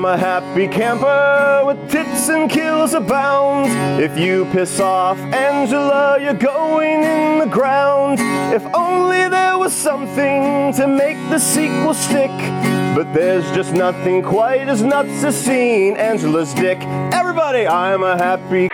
a happy camper with tits and kills abound. If you piss off Angela, you're going in the ground. If only there was something to make the sequel stick. But there's just nothing quite as nuts as seeing Angela's dick. Everybody, I'm a happy...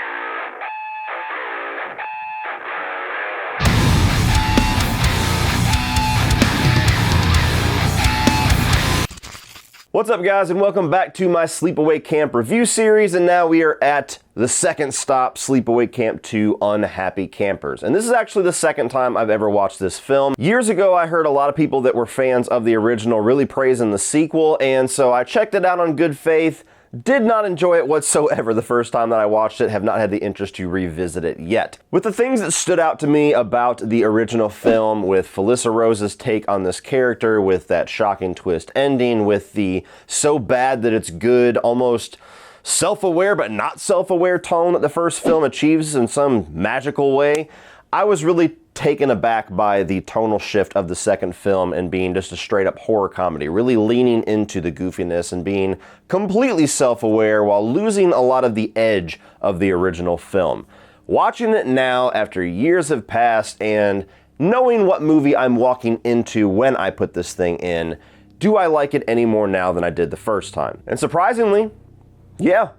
What's up, guys, and welcome back to my Sleepaway Camp review series, and now we are at the second stop, Sleepaway Camp 2 Unhappy Campers. And this is actually the second time I've ever watched this film. Years ago, I heard a lot of people that were fans of the original really praising the sequel, and so I checked it out on good faith. Did not enjoy it whatsoever the first time that I watched it, have not had the interest to revisit it yet. With the things that stood out to me about the original film, with Felissa Rose's take on this character, with that shocking twist ending, with the so bad that it's good, almost self-aware but not self-aware tone that the first film achieves in some magical way, I was really taken aback by the tonal shift of the second film and being just a straight up horror comedy, really leaning into the goofiness and being completely self-aware while losing a lot of the edge of the original film. Watching it now after years have passed and knowing what movie I'm walking into when I put this thing in, do I like it any more now than I did the first time? And surprisingly, yeah,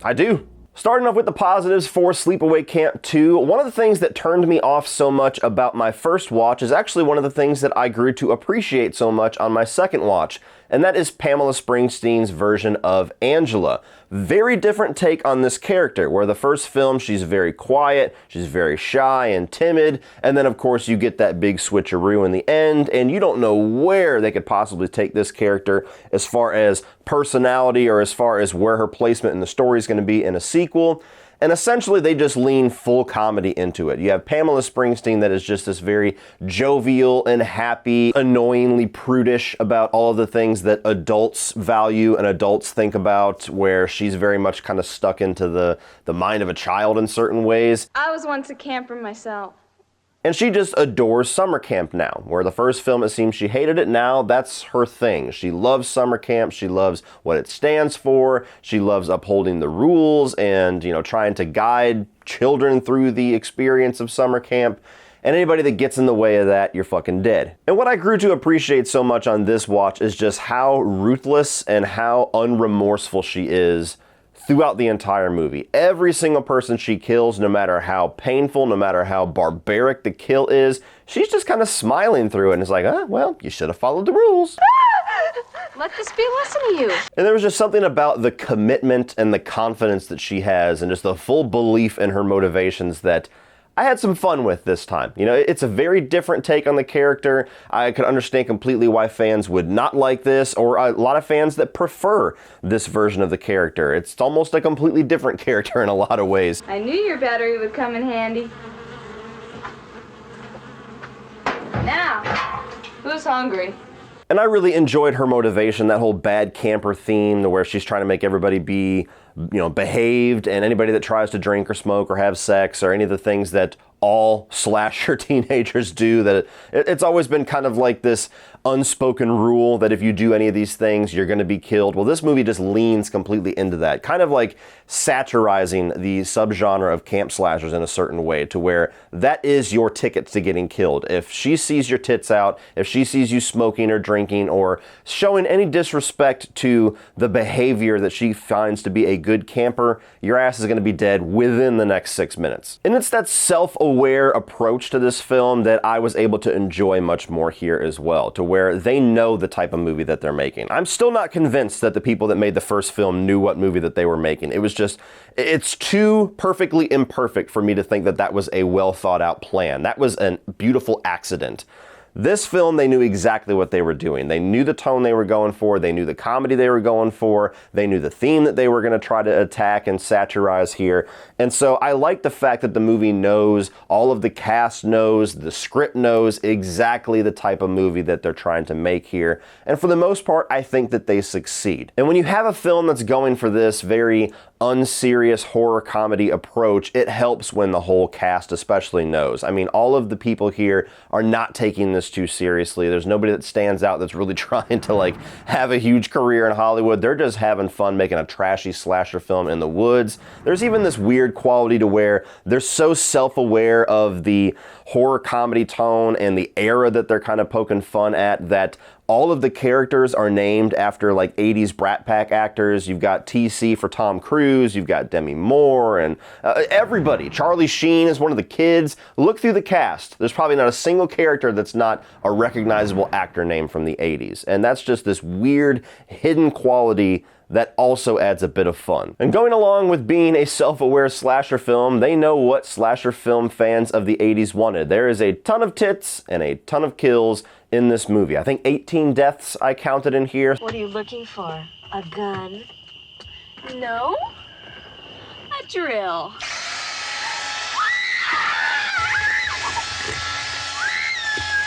I do. Starting off with the positives for Sleepaway Camp 2, one of the things that turned me off so much about my first watch is actually one of the things that I grew to appreciate so much on my second watch, and that is Pamela Springsteen's version of Angela. Very different take on this character, where the first film she's very quiet, she's very shy and timid, and then of course you get that big switcheroo in the end, and you don't know where they could possibly take this character as far as personality or as far as where her placement in the story is going to be in a sequel. And essentially, they just lean full comedy into it. You have Pamela Springsteen that is just this very jovial and happy, annoyingly prudish about all of the things that adults value and adults think about, where she's very much kind of stuck into the mind of a child in certain ways. I was once a camper myself. And she just adores summer camp now, where the first film it seems she hated it. Now that's her thing. She loves summer camp, she loves what it stands for, she loves upholding the rules and, trying to guide children through the experience of summer camp. And anybody that gets in the way of that, you're fucking dead. And what I grew to appreciate so much on this watch is just how ruthless and how unremorseful she is throughout the entire movie. Every single person she kills, no matter how painful, no matter how barbaric the kill is, she's just kind of smiling through it and is like, well, you should have followed the rules. Let this be a lesson to you. And there was just something about the commitment and the confidence that she has and just the full belief in her motivations that I had some fun with this time. It's a very different take on the character. I could understand completely why fans would not like this, or a lot of fans that prefer this version of the character. It's almost a completely different character in a lot of ways. I knew your battery would come in handy. Now, who's hungry? And I really enjoyed her motivation, that whole bad camper theme, where she's trying to make everybody be, behaved, and anybody that tries to drink or smoke or have sex or any of the things that all slasher teenagers do, that it's always been kind of like this unspoken rule that if you do any of these things, you're going to be killed. Well, this movie just leans completely into that, kind of like satirizing the subgenre of camp slashers in a certain way, to where that is your ticket to getting killed. If she sees your tits out, if she sees you smoking or drinking or showing any disrespect to the behavior that she finds to be a good camper, your ass is going to be dead within the next 6 minutes. And it's that self-aware approach to this film that I was able to enjoy much more here as well, to where they know the type of movie that they're making. I'm still not convinced that the people that made the first film knew what movie that they were making. It was just, it's too perfectly imperfect for me to think that that was a well thought out plan. That was a beautiful accident. This film, they knew exactly what they were doing. They knew the tone they were going for, they knew the comedy they were going for, they knew the theme that they were going to try to attack and satirize here. And so I like the fact that the movie knows, all of the cast knows, the script knows exactly the type of movie that they're trying to make here. And for the most part, I think that they succeed. And when you have a film that's going for this very unserious horror comedy approach, it helps when the whole cast especially knows. I mean, all of the people here are not taking this this too seriously. There's nobody that stands out that's really trying to like have a huge career in Hollywood. They're just having fun making a trashy slasher film in the woods. There's even this weird quality to where they're so self-aware of the horror comedy tone and the era that they're kind of poking fun at that all of the characters are named after like 80s Brat Pack actors. You've got TC for Tom Cruise, you've got Demi Moore, and everybody. Charlie Sheen is one of the kids. Look through the cast. There's probably not a single character that's not a recognizable actor name from the 80s. And that's just this weird hidden quality that also adds a bit of fun. And going along with being a self-aware slasher film, they know what slasher film fans of the 80s wanted. There is a ton of tits and a ton of kills in this movie. I think 18 deaths I counted in here. What are you looking for? A gun? No? A drill.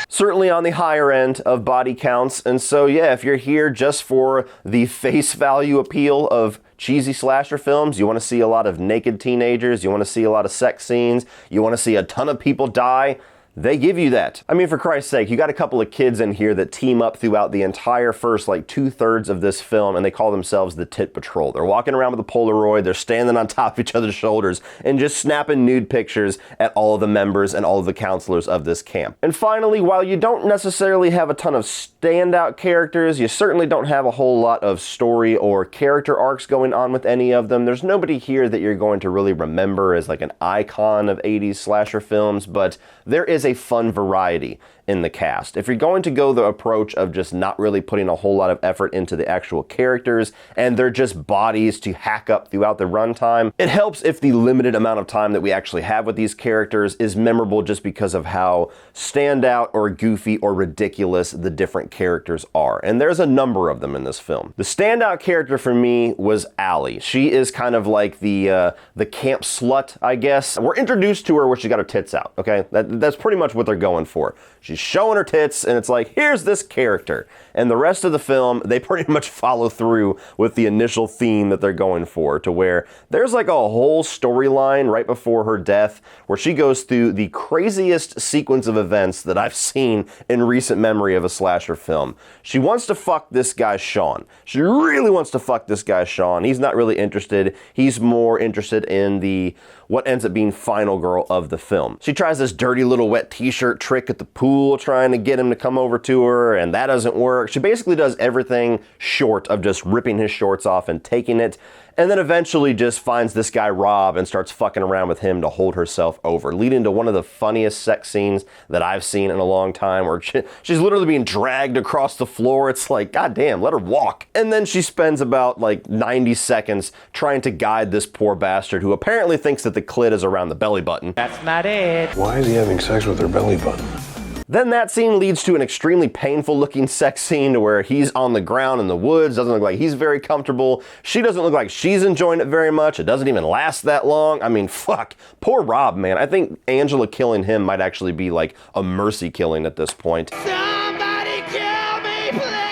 Certainly on the higher end of body counts. And so yeah, if you're here just for the face value appeal of cheesy slasher films, you want to see a lot of naked teenagers, you want to see a lot of sex scenes, you want to see a ton of people die, they give you that. I mean, for Christ's sake, you got a couple of kids in here that team up throughout the entire first like 2/3 of this film, and they call themselves the Tit Patrol. They're walking around with a Polaroid, they're standing on top of each other's shoulders and just snapping nude pictures at all of the members and all of the counselors of this camp. And finally, while you don't necessarily have a ton of standout characters, you certainly don't have a whole lot of story or character arcs going on with any of them. There's nobody here that you're going to really remember as like an icon of 80s slasher films, but there is a fun variety in the cast. If you're going to go the approach of just not really putting a whole lot of effort into the actual characters and they're just bodies to hack up throughout the runtime, it helps if the limited amount of time that we actually have with these characters is memorable just because of how standout or goofy or ridiculous the different characters are. And there's a number of them in this film. The standout character for me was Allie. She is kind of like the camp slut, I guess. We're introduced to her where she got her tits out, okay? That's pretty much what they're going for. She's showing her tits, and it's like, here's this character. And the rest of the film, they pretty much follow through with the initial theme that they're going for, to where there's like a whole storyline right before her death where she goes through the craziest sequence of events that I've seen in recent memory of a slasher film. She wants to fuck this guy Sean. She really wants to fuck this guy Sean. He's not really interested. He's more interested in the what ends up being final girl of the film. She tries this dirty little wet t-shirt trick at the pool trying to get him to come over to her, and that doesn't work. She basically does everything short of just ripping his shorts off and taking it, and then eventually just finds this guy Rob and starts fucking around with him to hold herself over, leading to one of the funniest sex scenes that I've seen in a long time, where she's literally being dragged across the floor. It's like, goddamn, let her walk. And then she spends about like 90 seconds trying to guide this poor bastard who apparently thinks that the clit is around the belly button. That's not it. Why is he having sex with her belly button? Then that scene leads to an extremely painful looking sex scene where he's on the ground in the woods, doesn't look like he's very comfortable. She doesn't look like she's enjoying it very much. It doesn't even last that long. I mean, fuck. Poor Rob, man. I think Angela killing him might actually be like a mercy killing at this point. Somebody kill me, please!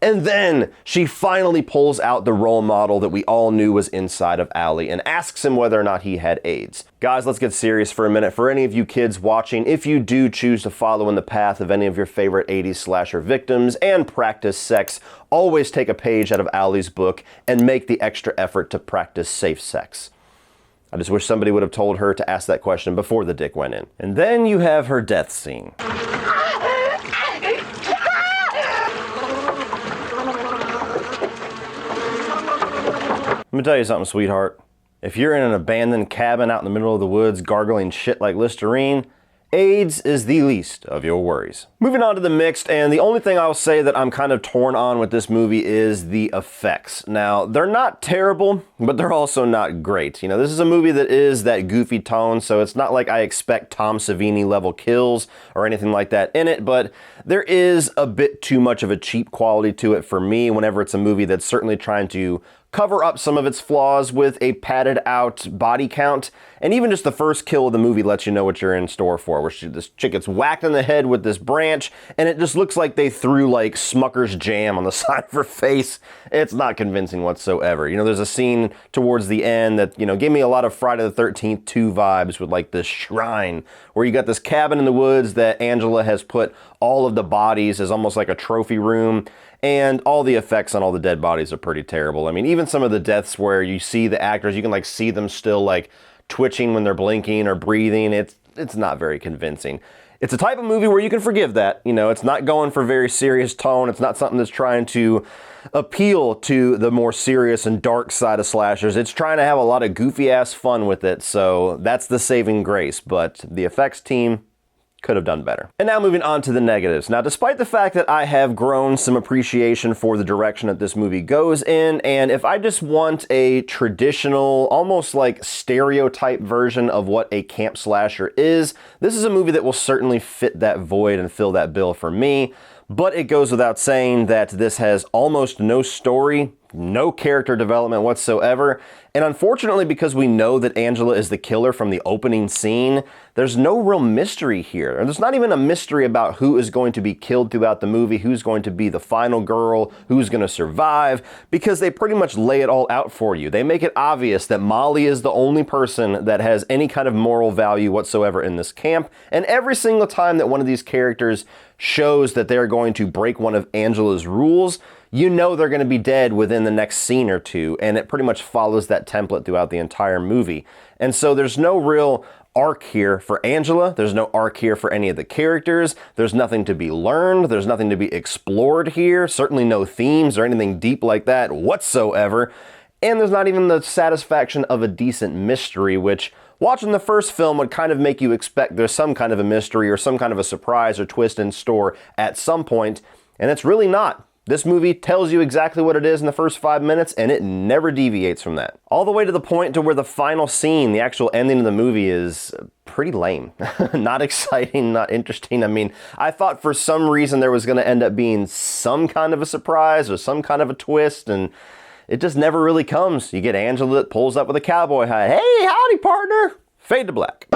And then she finally pulls out the role model that we all knew was inside of Allie and asks him whether or not he had AIDS. Guys, let's get serious for a minute. For any of you kids watching, if you do choose to follow in the path of any of your favorite 80s slasher victims and practice sex, always take a page out of Allie's book and make the extra effort to practice safe sex. I just wish somebody would have told her to ask that question before the dick went in. And then you have her death scene. Let me tell you something, sweetheart. If you're in an abandoned cabin out in the middle of the woods gargling shit like Listerine, AIDS is the least of your worries. Moving on to the mixed, and the only thing I'll say that I'm kind of torn on with this movie is the effects. Now, they're not terrible, but they're also not great. You know, this is a movie that is that goofy tone, so it's not like I expect Tom Savini level kills or anything like that in it, but there is a bit too much of a cheap quality to it for me whenever it's a movie that's certainly trying to cover up some of its flaws with a padded out body count, and even just the first kill of the movie lets you know what you're in store for, where this chick gets whacked in the head with this branch, and it just looks like they threw like Smucker's jam on the side of her face. It's not convincing whatsoever. You know, there's a scene towards the end that, you know, gave me a lot of Friday the 13th 2 vibes with like this shrine, where you got this cabin in the woods that Angela has put all of the bodies as almost like a trophy room, and all the effects on all the dead bodies are pretty terrible. I mean, even some of the deaths where you see the actors, you can like see them still like twitching when they're blinking or breathing. It's not very convincing. It's a type of movie where you can forgive that. You know, it's not going for very serious tone. It's not something that's trying to appeal to the more serious and dark side of slashers. It's trying to have a lot of goofy ass fun with it. So that's the saving grace. But the effects team could have done better. And now moving on to the negatives. Now, despite the fact that I have grown some appreciation for the direction that this movie goes in, and if I just want a traditional, almost like stereotype version of what a camp slasher is, this is a movie that will certainly fit that void and fill that bill for me. But it goes without saying that this has almost no story, no character development whatsoever, and unfortunately, because we know that Angela is the killer from the opening scene, there's no real mystery here. And there's not even a mystery about who is going to be killed throughout the movie, who's going to be the final girl, who's going to survive, because they pretty much lay it all out for you. They make it obvious that Molly is the only person that has any kind of moral value whatsoever in this camp, and every single time that one of these characters shows that they're going to break one of Angela's rules, you know they're going to be dead within the next scene or two, and it pretty much follows that template throughout the entire movie. And so there's no real arc here for Angela, there's no arc here for any of the characters, there's nothing to be learned, there's nothing to be explored here, certainly no themes or anything deep like that whatsoever, and there's not even the satisfaction of a decent mystery, which watching the first film would kind of make you expect there's some kind of a mystery or some kind of a surprise or twist in store at some point, and it's really not. This movie tells you exactly what it is in the first 5 minutes, and it never deviates from that. All the way to the point to where the final scene, the actual ending of the movie, is pretty lame. Not exciting, not interesting. I mean, I thought for some reason there was going to end up being some kind of a surprise or some kind of a twist, and it just never really comes. You get Angela that pulls up with a cowboy hat. Hey, howdy, partner! Fade to black.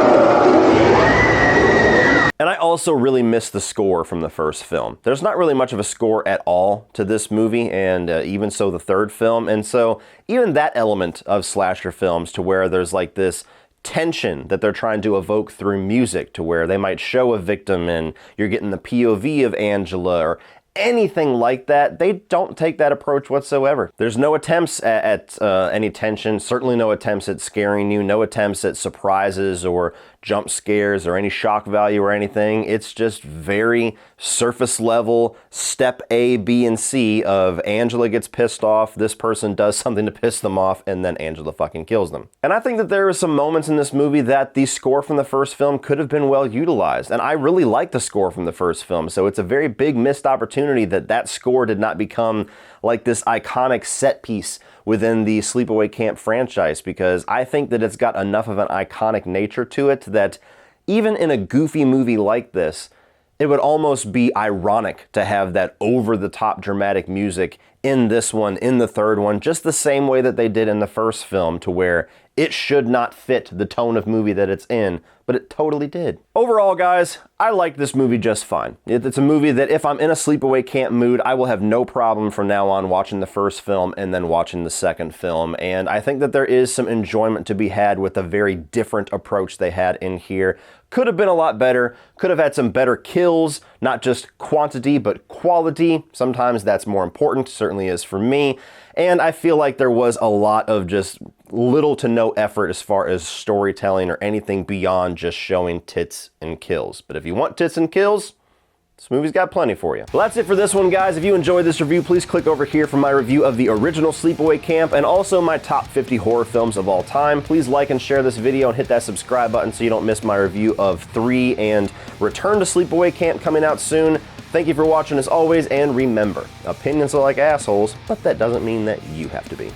And I also really miss the score from the first film. There's not really much of a score at all to this movie, and even so the third film. And so even that element of slasher films, to where there's like this tension that they're trying to evoke through music, to where they might show a victim and you're getting the POV of Angela or anything like that, they don't take that approach whatsoever. There's no attempts at any tension, certainly no attempts at scaring you, no attempts at surprises or jump scares or any shock value or anything. It's just very surface level, step A, B, and C of Angela gets pissed off, this person does something to piss them off, and then Angela fucking kills them. And I think that there are some moments in this movie that the score from the first film could have been well utilized, and I really like the score from the first film, so it's a very big missed opportunity that score did not become like this iconic set piece within the Sleepaway Camp franchise, because I think that it's got enough of an iconic nature to it that even in a goofy movie like this, it would almost be ironic to have that over-the-top dramatic music in this one, in the third one, just the same way that they did in the first film, to where it should not fit the tone of movie that it's in, but it totally did. Overall, guys, I like this movie just fine. It's a movie that if I'm in a sleepaway camp mood, I will have no problem from now on watching the first film and then watching the second film, and I think that there is some enjoyment to be had with the very different approach they had in here. Could have been a lot better, could have had some better kills, not just quantity, but quality. Sometimes that's more important, certainly is for me. And I feel like there was a lot of just little to no effort as far as storytelling or anything beyond just showing tits and kills. But if you want tits and kills, this movie's got plenty for you. Well, that's it for this one, guys. If you enjoyed this review, please click over here for my review of the original Sleepaway Camp and also my top 50 horror films of all time. Please like and share this video and hit that subscribe button so you don't miss my review of 3 and Return to Sleepaway Camp coming out soon. Thank you for watching as always, and remember, opinions are like assholes, but that doesn't mean that you have to be.